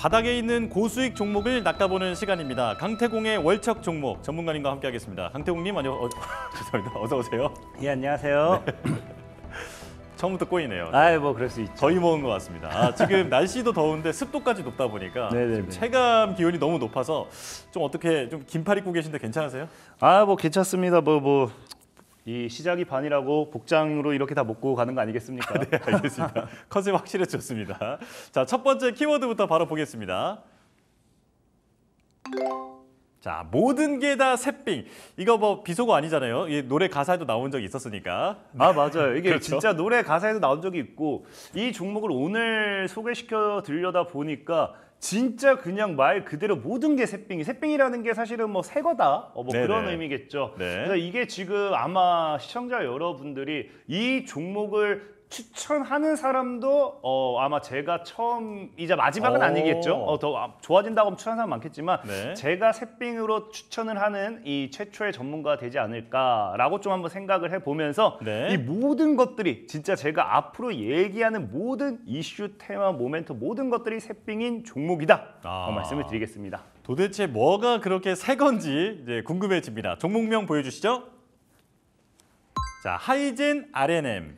바닥에 있는 고수익 종목을 낚아보는 시간입니다. 강태공의 월척 종목 전문가님과 함께하겠습니다. 강태공님, 죄송합니다. 어서 오세요. 예, 안녕하세요. 처음부터 꼬이네요. 뭐 그럴 수 있죠. 거의 먹은 것 같습니다. 지금 날씨도 더운데 습도까지 높다 보니까 지금 체감 기온이 너무 높아서 좀 어떻게 좀 긴팔 입고 계신데 괜찮으세요? 뭐 괜찮습니다. 이 시작이 반이라고 복장으로 이렇게 다 먹고 가는 거 아니겠습니까? 네, 알겠습니다. 컨셉 확실해졌습니다. 자, 첫 번째 키워드부터 바로 보겠습니다. 자, 모든 게 다 새삥. 이거 뭐 비속어 아니잖아요. 이 노래 가사에도 나온 적이 있었으니까. 맞아요. 이게 그렇죠? 진짜 노래 가사에도 나온 적이 있고, 이 종목을 오늘 소개시켜 드리려다 보니까 진짜 그냥 말 그대로 모든 게 새삥이. 새삥이라는 게 사실은 뭐 새 거다. 그런 의미겠죠. 네. 그래서 이게 지금 아마 시청자 여러분들이 이 종목을 추천하는 사람도 아마 제가 처음이자 마지막은 아니겠죠. 더 좋아진다고 하면 추천하는 사람 많겠지만 제가 새삥으로 추천을 하는 이 최초의 전문가가 되지 않을까라고 좀 한번 생각을 해보면서 이 모든 것들이 진짜 제가 앞으로 얘기하는 모든 이슈, 테마, 모멘트 모든 것들이 새삥인 종목이다. 말씀을 드리겠습니다. 도대체 뭐가 그렇게 새 건지 이제 궁금해집니다. 종목명 보여주시죠. 자, 하이젠 RNM.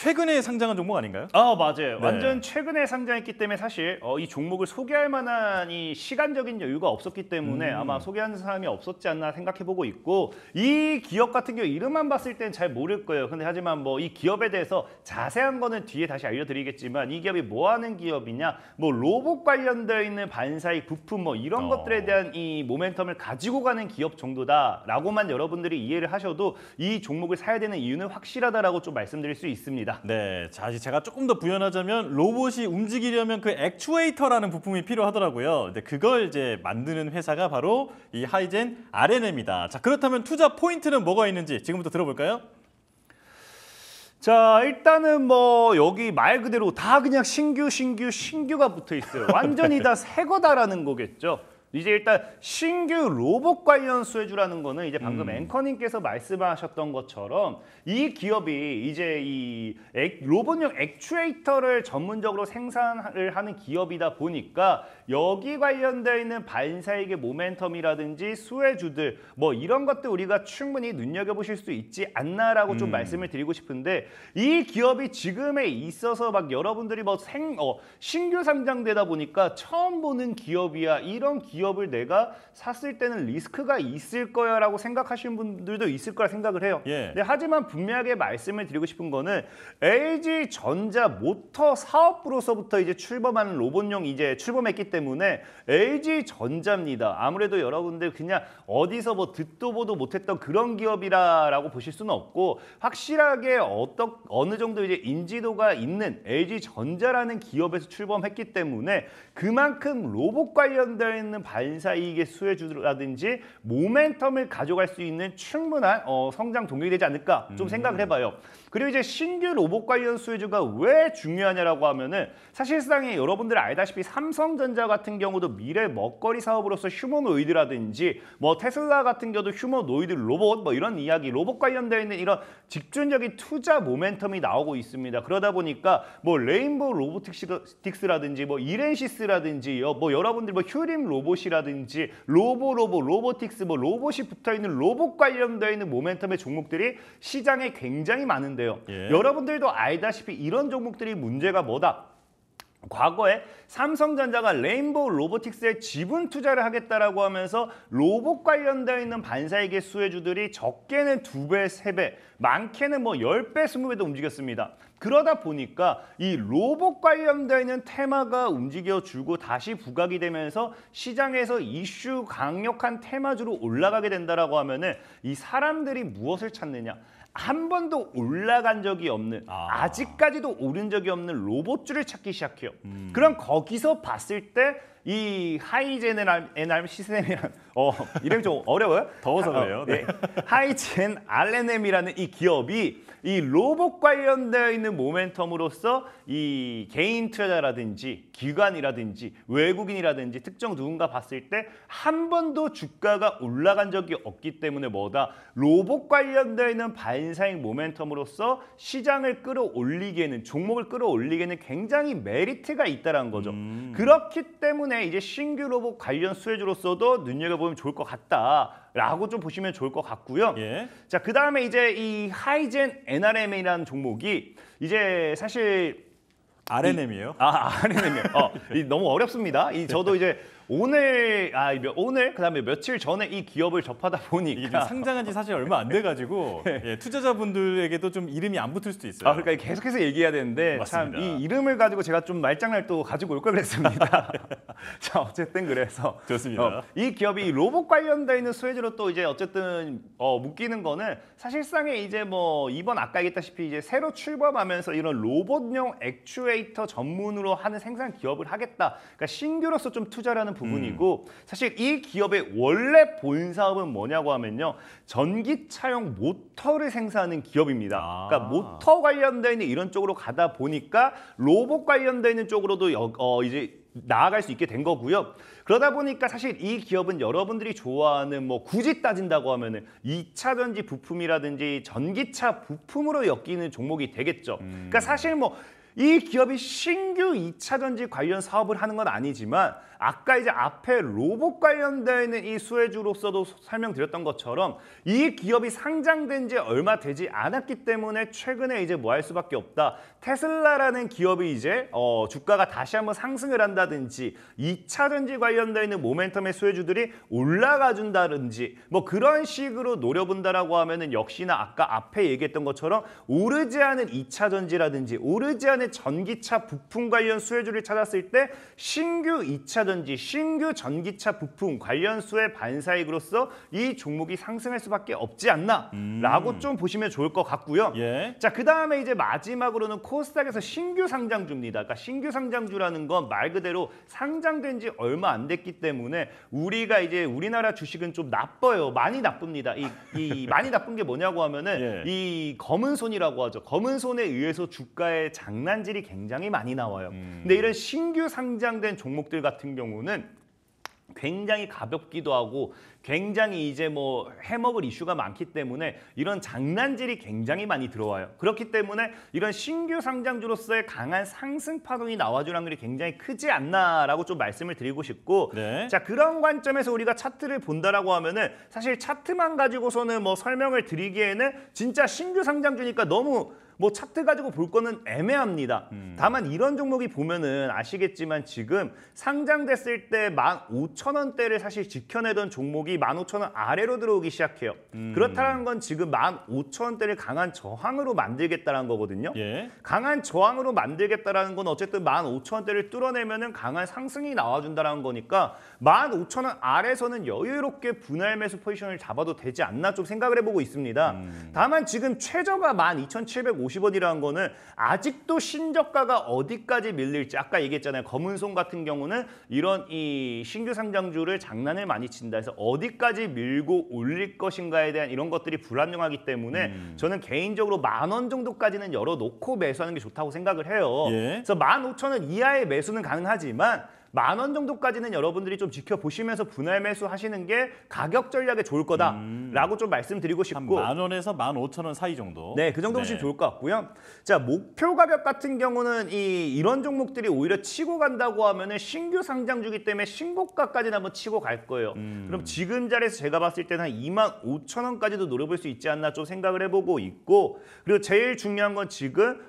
최근에 상장한 종목 아닌가요? 맞아요. 완전 최근에 상장했기 때문에 사실 이 종목을 소개할 만한 이 시간적인 여유가 없었기 때문에 아마 소개하는 사람이 없었지 않나 생각해보고 있고, 이 기업 같은 경우 이름만 봤을 땐 잘 모를 거예요. 근데 하지만 뭐 이 기업에 대해서 자세한 거는 뒤에 다시 알려드리겠지만, 이 기업이 뭐 하는 기업이냐, 뭐 로봇 관련되어 있는 반사익 부품 뭐 이런 것들에 대한 이 모멘텀을 가지고 가는 기업 정도다라고만 여러분들이 이해를 하셔도 이 종목을 사야 되는 이유는 확실하다라고 좀 말씀드릴 수 있습니다. 네, 자, 제가 조금 더 부연하자면 로봇이 움직이려면 그 액추에이터라는 부품이 필요하더라고요. 근데 그걸 이제 만드는 회사가 바로 이 하이젠 RNM이다. 자, 그렇다면 투자 포인트는 뭐가 있는지 지금부터 들어볼까요? 자, 일단은 뭐 여기 말 그대로 다 그냥 신규가 붙어 있어요. 완전히 다 새 거다라는 거겠죠. 이제 일단 신규 로봇 관련 수혜주라는 거는 이제 방금 앵커님께서 말씀하셨던 것처럼 이 기업이 이제 이 로봇용 액추에이터를 전문적으로 생산을 하는 기업이다 보니까 여기 관련되어 있는 반사익의 모멘텀이라든지 수혜주들 뭐 이런 것들 우리가 충분히 눈여겨보실 수 있지 않나라고 좀 말씀을 드리고 싶은데, 이 기업이 지금에 있어서 막 여러분들이 뭐 신규 상장되다 보니까 처음 보는 기업이야, 이런 기업을 내가 샀을 때는 리스크가 있을 거야 라고 생각하시는 분들도 있을 거라 생각을 해요. 네, 하지만 분명하게 말씀을 드리고 싶은 거는 LG전자 모터 사업부로서부터 이제 출범하는 로봇용 이제 출범했기 때문에 LG전자입니다. 아무래도 여러분들 그냥 어디서 뭐 듣도 보도 못했던 그런 기업이라고 보실 수는 없고, 확실하게 어느 정도 이제 인지도가 있는 LG전자라는 기업에서 출범했기 때문에 그만큼 로봇 관련되어 있는 반사이익의 수혜주라든지 모멘텀을 가져갈 수 있는 충분한 성장 동력이 되지 않을까 좀 생각을 해봐요. 그리고 이제 신규 로봇 관련 수혜주가 왜 중요하냐라고 하면은, 사실상에 여러분들 알다시피 삼성전자 같은 경우도 미래 먹거리 사업으로서 휴머노이드라든지 뭐 테슬라 같은 경우도 휴머노이드 로봇 뭐 이런 이야기, 로봇 관련되어 있는 이런 집중적인 투자 모멘텀이 나오고 있습니다. 그러다 보니까 뭐 레인보우 로보틱스라든지 뭐 이렌시스라든지 뭐 여러분들 뭐 휴림 로봇이라든지 로보틱스 뭐 로봇이 붙어있는 로봇 관련되어 있는 모멘텀의 종목들이 시장에 굉장히 많은데요. 여러분들도 알다시피 이런 종목들이 문제가 뭐다? 과거에 삼성전자가 레인보우 로보틱스에 지분 투자를 하겠다라고 하면서 로봇 관련되어 있는 반사익의 수혜주들이 적게는 2배, 3배, 많게는 뭐 10배, 20배도 움직였습니다. 그러다 보니까 이 로봇 관련되어 있는 테마가 움직여주고 다시 부각이 되면서 시장에서 이슈 강력한 테마주로 올라가게 된다라고 하면은 이 사람들이 무엇을 찾느냐? 한 번도 올라간 적이 없는, 아직까지도 오른 적이 없는 로봇주를 찾기 시작해요. 그럼 거기서 봤을 때 이 하이젠 NRM 시스템이란 이름이 좀 어려워요? 더워서 그래요. 네. 하이젠 RNM이라는 이 기업이 이 로봇 관련되어 있는 모멘텀으로서 이 개인 투자자라든지 기관이라든지 외국인이라든지 특정 누군가 봤을 때 한 번도 주가가 올라간 적이 없기 때문에 뭐다? 로봇 관련되어 있는 반사익 모멘텀으로서 시장을 끌어올리기에는, 종목을 끌어올리기에는 굉장히 메리트가 있다는 거죠. 그렇기 때문에 때문에 이제 신규 로봇 관련 수혜주로서도 눈여겨보면 좋을 것 같다라고 좀 보시면 좋을 것 같고요. 예. 자, 그다음에 이제 이 하이젠 NRM이라는 종목이 이제 사실 RNM이에요. RNM이요. 너무 어렵습니다. 저도 이제 오늘 그다음에 며칠 전에 이 기업을 접하다 이게 보니까 지금 상장한 지 사실 얼마 안 돼가지고 예, 투자자분들에게도 좀 이름이 안 붙을 수도 있어요. 그러니까 계속해서 얘기해야 되는데 참 맞습니다. 이 이름을 가지고 제가 좀 말장난 또 가지고 올 걸 그랬습니다. 자, 어쨌든 그래서 좋습니다. 이 기업이 로봇 관련돼 있는 수혜주로 또 이제 어쨌든 묶이는 거는 사실상에 이제 뭐 이번 아까 얘기했다시피 이제 새로 출범하면서 이런 로봇용 액추에이터 전문으로 하는 생산 기업을 하겠다. 그러니까 신규로서 좀 투자라는 부분이고 사실 이 기업의 원래 본 사업은 뭐냐고 하면요. 전기차용 모터를 생산하는 기업입니다. 그러니까 모터 관련돼 있는 이런 쪽으로 가다 보니까 로봇 관련돼 있는 쪽으로도 이제 나아갈 수 있게 된 거고요. 그러다 보니까 사실 이 기업은 여러분들이 좋아하는 뭐 굳이 따진다고 하면은 2차 전지 부품이라든지 전기차 부품으로 엮이는 종목이 되겠죠. 그러니까 사실 뭐 이 기업이 신규 2차 전지 관련 사업을 하는 건 아니지만 아까 이제 앞에 로봇 관련되어 있는 이 수혜주로서도 설명드렸던 것처럼 이 기업이 상장된 지 얼마 되지 않았기 때문에 최근에 이제 뭐 할 수밖에 없다. 테슬라라는 기업이 이제 주가가 다시 한번 상승을 한다든지 2차 전지 관련되어 있는 모멘텀의 수혜주들이 올라가 준다든지 뭐 그런 식으로 노려본다라고 하면은 역시나 아까 앞에 얘기했던 것처럼 오르지 않은 2차 전지라든지 오르지 않은 전기차 부품 관련 수혜주를 찾았을 때 신규 2차 전지, 신규 전기차 부품 관련 수혜 반사익으로서 이 종목이 상승할 수밖에 없지 않나라고 좀 보시면 좋을 것 같고요. 예. 자, 그다음에 이제 마지막으로는 코스닥에서 신규 상장주입니다. 그러니까 신규 상장주라는 건 말 그대로 상장된 지 얼마 안 됐기 때문에 우리가 이제 우리나라 주식은 좀 나빠요. 많이 나쁩니다. 이 많이 나쁜 게 뭐냐고 하면은 이 검은 손이라고 하죠. 검은 손에 의해서 주가의 장난질이 굉장히 많이 나와요. 근데 이런 신규 상장된 종목들 같은 경우는 굉장히 가볍기도 하고 굉장히 이제 뭐 해먹을 이슈가 많기 때문에 이런 장난질이 굉장히 많이 들어와요. 그렇기 때문에 이런 신규 상장주로서의 강한 상승 파동이 나와줄 확률이 굉장히 크지 않나라고 좀 말씀을 드리고 싶고 네. 자, 그런 관점에서 우리가 차트를 본다라고 하면은 사실 차트만 가지고서는 뭐 설명을 드리기에는 진짜 신규 상장주니까 너무 뭐 차트 가지고 볼 거는 애매합니다. 다만 이런 종목이 보면은 아시겠지만 지금 상장됐을 때 15,000원대를 사실 지켜내던 종목이 15,000원 아래로 들어오기 시작해요. 그렇다는 건 지금 15,000원대를 강한 저항으로 만들겠다는 거거든요. 예. 강한 저항으로 만들겠다라는 건 어쨌든 15,000원대를 뚫어내면은 강한 상승이 나와준다는 거니까 15,000원 아래서는 여유롭게 분할 매수 포지션을 잡아도 되지 않나 좀 생각을 해보고 있습니다. 다만 지금 최저가 12,750원이라는 거는 아직도 신저가가 어디까지 밀릴지 아까 얘기했잖아요. 검은손 같은 경우는 이런 이 신규 상장주를 장난을 많이 친다 해서 어디까지 밀고 올릴 것인가에 대한 이런 것들이 불안정하기 때문에 저는 개인적으로 10,000원 정도까지는 열어놓고 매수하는 게 좋다고 생각을 해요. 예. 그래서 15,000원 이하의 매수는 가능하지만 10,000원 정도까지는 여러분들이 좀 지켜보시면서 분할 매수하시는 게 가격 전략에 좋을 거다라고 좀 말씀드리고 싶고 한 10,000원에서 15,000원 사이 정도. 네, 그 정도 보시면 좋을 것 같고요. 자, 목표 가격 같은 경우는 이런 종목들이 오히려 치고 간다고 하면은 신규 상장주기 때문에 신고가까지는 한번 치고 갈 거예요. 그럼 지금 자리에서 제가 봤을 때는 한 25,000원까지도 노려볼 수 있지 않나 좀 생각을 해보고 있고 그리고 제일 중요한 건 지금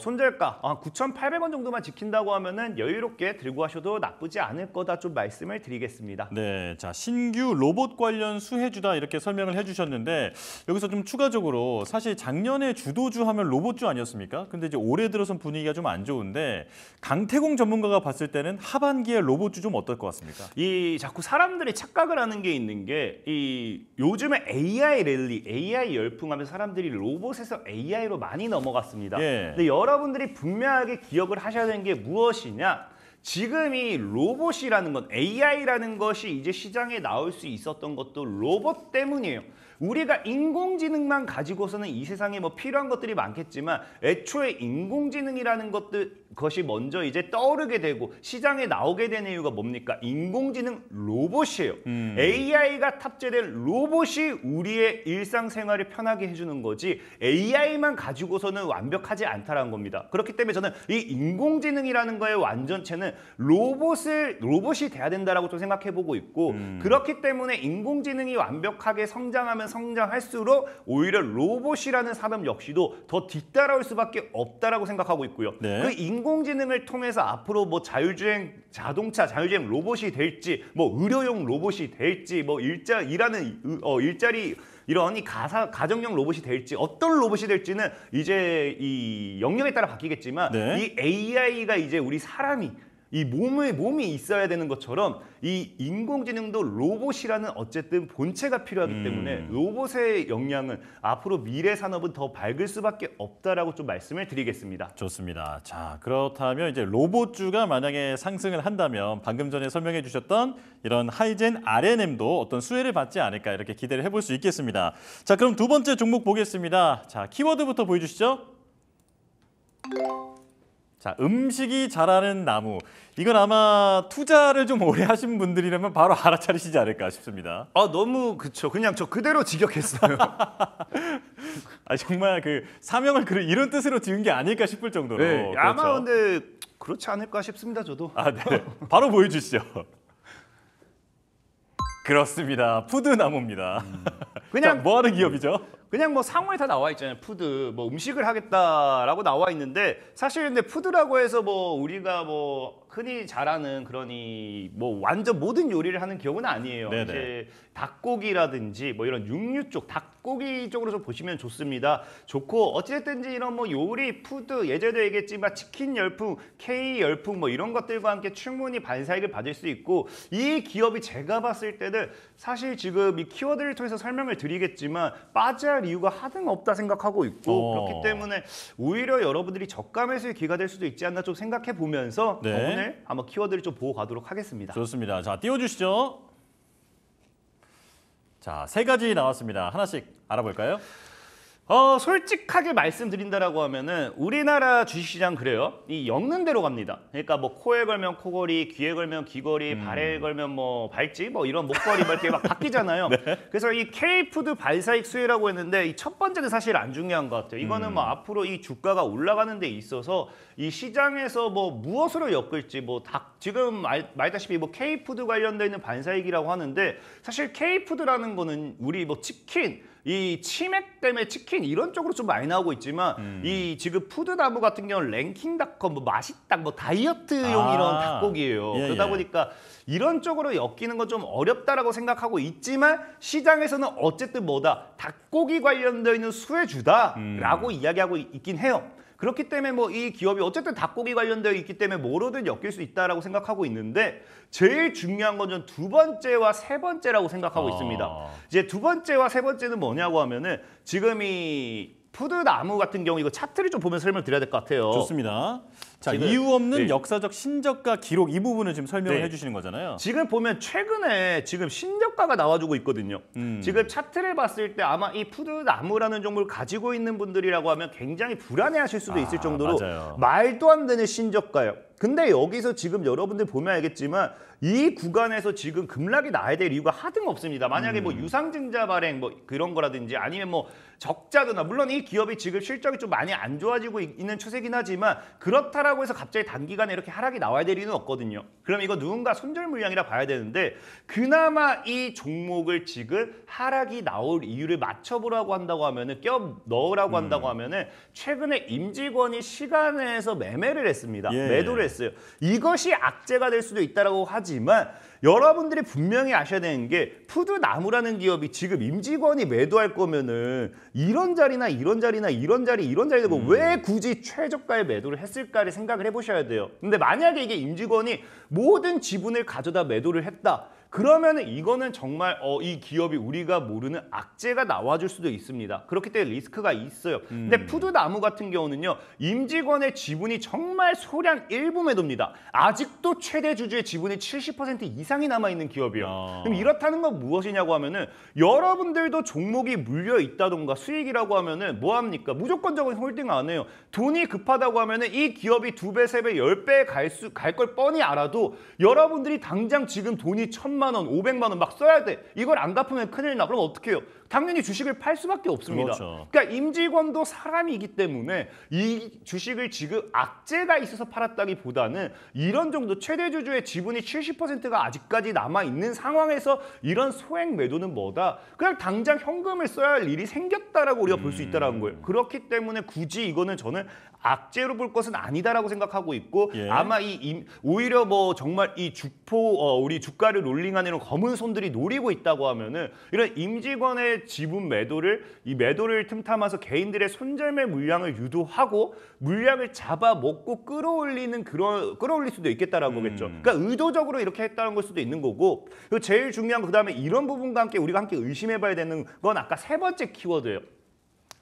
손절가 9,800원 정도만 지킨다고 하면은 여유롭게 들고 하셔도 나쁘지 않을 거다 좀 말씀을 드리겠습니다. 네, 자 신규 로봇 관련 수혜주다 이렇게 설명을 해주셨는데 여기서 좀 추가적으로 사실 작년에 주도주 하면 로봇주 아니었습니까? 근데 이제 올해 들어선 분위기가 좀 안 좋은데 강태공 전문가가 봤을 때는 하반기에 로봇주 좀 어떨 것 같습니까? 이 자꾸 사람들이 착각을 하는 게 있는 게 요즘에 AI 랠리, AI 열풍하면서 사람들이 로봇에서 AI로 많이 넘어갔습니다. 예. 근데 여러분들이 분명하게 기억을 하셔야 되는 게 무엇이냐? 지금 이 로봇이라는 것, AI라는 것이 이제 시장에 나올 수 있었던 것도 로봇 때문이에요. 우리가 인공지능만 가지고서는 이 세상에 뭐 필요한 것들이 많겠지만 애초에 인공지능이라는 것이 먼저 이제 떠오르게 되고 시장에 나오게 되는 이유가 뭡니까? 인공지능 로봇이에요. AI가 탑재된 로봇이 우리의 일상생활을 편하게 해주는 거지 AI만 가지고서는 완벽하지 않다는 겁니다. 그렇기 때문에 저는 이 인공지능이라는 거의 완전체는 로봇이 돼야 된다라고 좀 생각해 보고 있고 그렇기 때문에 인공지능이 완벽하게 성장하면 성장할수록 오히려 로봇이라는 산업 역시도 더 뒤따라올 수밖에 없다라고 생각하고 있고요. 네. 그 인공지능을 통해서 앞으로 뭐 자율주행 자동차, 자율주행 로봇이 될지, 뭐 의료용 로봇이 될지, 뭐 일자리 이런 이 가정용 로봇이 될지 어떤 로봇이 될지는 이제 이 영역에 따라 바뀌겠지만 네. 이 AI가 이제 우리 사람이 이 몸이 있어야 되는 것처럼 이 인공지능도 로봇이라는 어쨌든 본체가 필요하기 때문에 로봇의 역량은 앞으로 미래 산업은 더 밝을 수밖에 없다라고 좀 말씀을 드리겠습니다. 좋습니다. 자, 그렇다면 이제 로봇주가 만약에 상승을 한다면 방금 전에 설명해 주셨던 이런 하이젠 RNM도 어떤 수혜를 받지 않을까 이렇게 기대를 해볼 수 있겠습니다. 자, 그럼 두 번째 종목 보겠습니다. 자, 키워드부터 보여주시죠. 자, 음식이 자라는 나무. 이건 아마 투자를 좀 오래 하신 분들이라면 바로 알아차리시지 않을까 싶습니다. 너무 그쵸. 그냥 저 그대로 직역했어요. 아, 정말 그 사명을 이런 뜻으로 지은 게 아닐까 싶을 정도로. 네, 그렇죠. 아마 근데 그렇지 않을까 싶습니다. 저도. 아, 네. 바로 보여주시죠. 그렇습니다. 푸드나무입니다. 그냥 자, 뭐 하는 기업이죠? 그냥 뭐 상호에 다 나와 있잖아요. 푸드, 뭐 음식을 하겠다라고 나와 있는데 사실 근데 푸드라고 해서 뭐 우리가 뭐 흔히 잘하는 그런 뭐 완전 모든 요리를 하는 기업은 아니에요. 네네. 이제 닭고기라든지 뭐 이런 육류 쪽, 닭고기 쪽으로 좀 보시면 좋습니다. 좋고 어찌됐든지 이런 뭐 요리, 푸드 예전에도 얘기했지만 치킨 열풍, K 열풍 뭐 이런 것들과 함께 충분히 반사익을 받을 수 있고 이 기업이 제가 봤을 때는 사실 지금 이 키워드를 통해서 설명을 드리겠지만 빠져야 할 이유가 하등없다 생각하고 있고 그렇기 때문에 오히려 여러분들이 저가 매수의 기회가 될 수도 있지 않나 좀 생각해 보면서 네. 오늘 한번 키워드를 좀 보고 가도록 하겠습니다. 좋습니다. 자, 띄워주시죠. 자, 세 가지 나왔습니다. 하나씩 알아볼까요? 솔직하게 말씀드린다라고 하면은 우리나라 주식시장 그래요. 이 엮는 대로 갑니다. 그러니까 뭐 코에 걸면 코걸이, 귀에 걸면 귀걸이, 발에 걸면 뭐 발찌, 뭐 이런 목걸이 막 이렇게 막 바뀌잖아요. 네. 그래서 이 K푸드 발사익 수혜라고 했는데 이 첫 번째는 사실 안 중요한 것 같아요. 이거는 뭐 앞으로 이 주가가 올라가는 데 있어서 이 시장에서 뭐 무엇으로 엮을지 뭐 지금 말다시피 뭐 K푸드 관련돼 있는 반사익이라고 하는데 사실 K푸드라는 거는 우리 뭐 치킨 이 치맥 때문에 치킨 이런 쪽으로 좀 많이 나오고 있지만 이 지금 푸드나무 같은 경우는 랭킹닷컴 뭐 맛있다 뭐 다이어트용 이런 닭고기예요. 예, 그러다 예. 보니까 이런 쪽으로 엮이는 건 좀 어렵다라고 생각하고 있지만 시장에서는 어쨌든 뭐다 닭고기 관련되어 있는 수혜주다라고 이야기하고 있긴 해요. 그렇기 때문에 뭐 이 기업이 어쨌든 닭고기 관련되어 있기 때문에 뭐로든 엮일 수 있다라고 생각하고 있는데 제일 중요한 건 전 두 번째와 세 번째라고 생각하고 있습니다. 이제 두 번째와 세 번째는 뭐냐고 하면은 지금 이 푸드나무 같은 경우 이거 차트를 좀 보면서 설명드려야 될 것 같아요. 좋습니다. 자, 지금, 이유 없는 네. 역사적 신저가 기록 이 부분을 지금 설명을 네. 해주시는 거잖아요. 지금 보면 최근에 지금 신저가가 나와주고 있거든요. 지금 차트를 봤을 때 아마 이 푸드나무라는 종목을 가지고 있는 분들이라고 하면 굉장히 불안해하실 수도 있을 정도로 맞아요. 말도 안 되는 신저가예요. 근데 여기서 지금 여러분들 보면 알겠지만 이 구간에서 지금 급락이 나야 될 이유가 하등 없습니다. 만약에 뭐 유상증자 발행 뭐 그런 거라든지 아니면 뭐 적자드나 물론 이 기업이 지금 실적이 좀 많이 안 좋아지고 있는 추세긴 하지만 그렇다라고 해서 갑자기 단기간에 이렇게 하락이 나와야 될 이유는 없거든요. 그럼 이거 누군가 손절 물량이라 봐야 되는데 그나마 이 종목을 지금 하락이 나올 이유를 맞춰보라고 한다고 하면은 껴 넣으라고 한다고 하면은 최근에 임직원이 시간에서 매매를 했습니다. 예. 매도를 했어요. 이것이 악재가 될 수도 있다라고 하지만 여러분들이 분명히 아셔야 되는 게 푸드나무라는 기업이 지금 임직원이 매도할 거면은 이런 자리나 이런 자리나 이런 자리 이런 자리 되고 왜 굳이 최저가에 매도를 했을까를 생각을 해보셔야 돼요. 근데 만약에 이게 임직원이 모든 지분을 가져다 매도를 했다. 그러면 이거는 정말 이 기업이 우리가 모르는 악재가 나와줄 수도 있습니다. 그렇기 때문에 리스크가 있어요. 근데 푸드나무 같은 경우는요. 임직원의 지분이 정말 소량 일부 매도입니다. 아직도 최대 주주의 지분이 70% 이상이 남아있는 기업이에요. 그럼 이렇다는 건 무엇이냐고 하면은 여러분들도 종목이 물려 있다던가 수익이라고 하면은 뭐합니까? 무조건적인 홀딩 안 해요. 돈이 급하다고 하면은 이 기업이 2배, 3배, 10배 갈 걸 뻔히 알아도 여러분들이 당장 지금 돈이 1,000만 3천만 원, 500만 원 막 써야 돼. 이걸 안 갚으면 큰일 나. 그럼 어떻게 해요? 당연히 주식을 팔 수밖에 없습니다. 그렇죠. 그러니까 임직원도 사람이기 때문에 이 주식을 지금 악재가 있어서 팔았다기보다는 이런 정도 최대 주주의 지분이 70%가 아직까지 남아 있는 상황에서 이런 소액 매도는 뭐다? 그냥 당장 현금을 써야 할 일이 생겼다라고 우리가 볼 수 있다라는 거예요. 그렇기 때문에 굳이 이거는 저는 악재로 볼 것은 아니다라고 생각하고 있고 예. 아마 오히려 뭐 정말 이 우리 주가를 롤링하는 이런 검은 손들이 노리고 있다고 하면은 이런 임직원의 지분 매도를 이 매도를 틈타면서 개인들의 손절매 물량을 유도하고 물량을 잡아먹고 끌어올릴 수도 있겠다라는 거겠죠. 그러니까 의도적으로 이렇게 했다는 걸 수도 있는 거고 그리고 제일 중요한 그다음에 이런 부분과 함께 우리가 함께 의심해봐야 되는 건 아까 세 번째 키워드예요.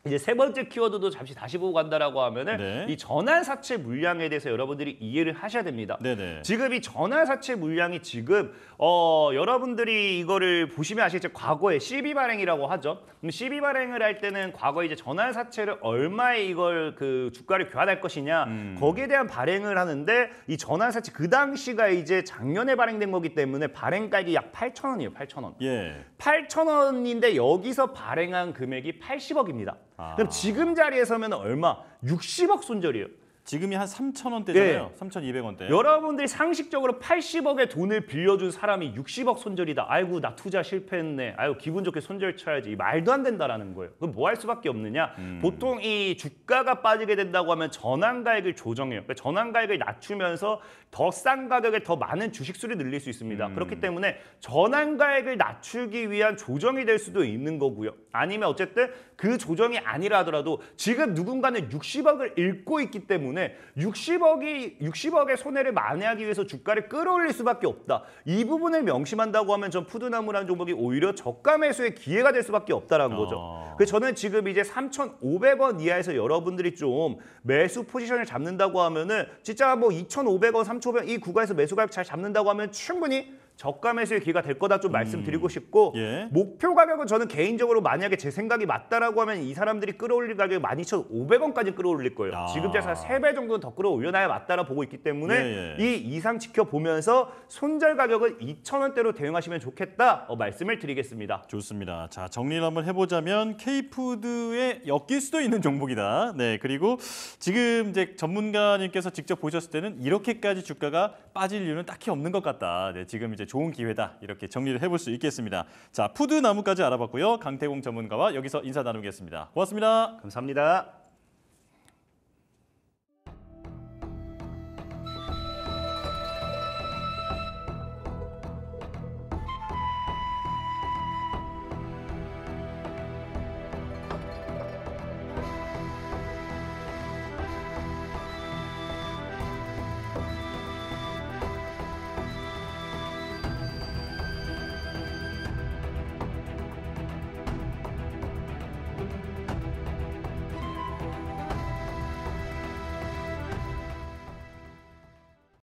이제 세 번째 키워드도 잠시 다시 보고 간다라고 하면은 네. 이 전환사채 물량에 대해서 여러분들이 이해를 하셔야 됩니다. 네네. 지금 이 전환사채 물량이 지금 여러분들이 이거를 보시면 아시겠죠? 과거에 CB 발행이라고 하죠. 그럼 CB 발행을 할 때는 과거에 이제 전환사채를 얼마에 이걸 그 주가를 교환할 것이냐 거기에 대한 발행을 하는데 이 전환사채 그 당시가 이제 작년에 발행된 거기 때문에 발행가액이 약 8,000원이에요. 8,000원. 예. 8,000원인데 여기서 발행한 금액이 80억입니다. 그럼 지금 자리에 서면 얼마? 60억 손절이에요. 지금이 한 3,000원대잖아요. 3,200원대. 여러분들이 상식적으로 80억의 돈을 빌려준 사람이 60억 손절이다. 아이고 나 투자 실패했네. 아이고 기분 좋게 손절 쳐야지. 말도 안 된다라는 거예요. 그럼 뭐 할 수밖에 없느냐? 보통 이 주가가 빠지게 된다고 하면 전환가액을 조정해요. 그러니까 전환가액을 낮추면서 더 싼 가격에 더 많은 주식수를 늘릴 수 있습니다. 그렇기 때문에 전환가액을 낮추기 위한 조정이 될 수도 있는 거고요. 아니면 어쨌든 그 조정이 아니라 하더라도 지금 누군가는 60억을 잃고 있기 때문에 60억의 손해를 만회하기 위해서 주가를 끌어올릴 수밖에 없다. 이 부분을 명심한다고 하면 전 푸드나무라는 종목이 오히려 저가 매수의 기회가 될 수밖에 없다라는 거죠. 그래서 저는 지금 이제 3,500원 이하에서 여러분들이 좀 매수 포지션을 잡는다고 하면은 진짜 뭐 2,500원, 3,500원 이 구간에서 매수 가격 잘 잡는다고 하면 충분히 저가 매수의 기회가 될 거다 좀 말씀드리고 싶고 예. 목표 가격은 저는 개인적으로 만약에 제 생각이 맞다라고 하면 이 사람들이 끌어올릴 가격이 12,500원까지 끌어올릴 거예요. 아. 지금 제가 3배 정도는 더 끌어올려놔야 맞다라 보고 있기 때문에 예, 예. 이 이상 지켜보면서 손절 가격은 2,000원대로 대응하시면 좋겠다 말씀을 드리겠습니다. 좋습니다. 자, 정리를 한번 해보자면 K푸드에 엮일 수도 있는 종목이다. 네, 그리고 지금 이제 전문가님께서 직접 보셨을 때는 이렇게까지 주가가 빠질 이유는 딱히 없는 것 같다. 네, 지금 이제 좋은 기회다. 이렇게 정리를 해볼 수 있겠습니다. 자, 푸드나무까지 알아봤고요. 강태공 전문가와 여기서 인사 나누겠습니다. 고맙습니다. 감사합니다.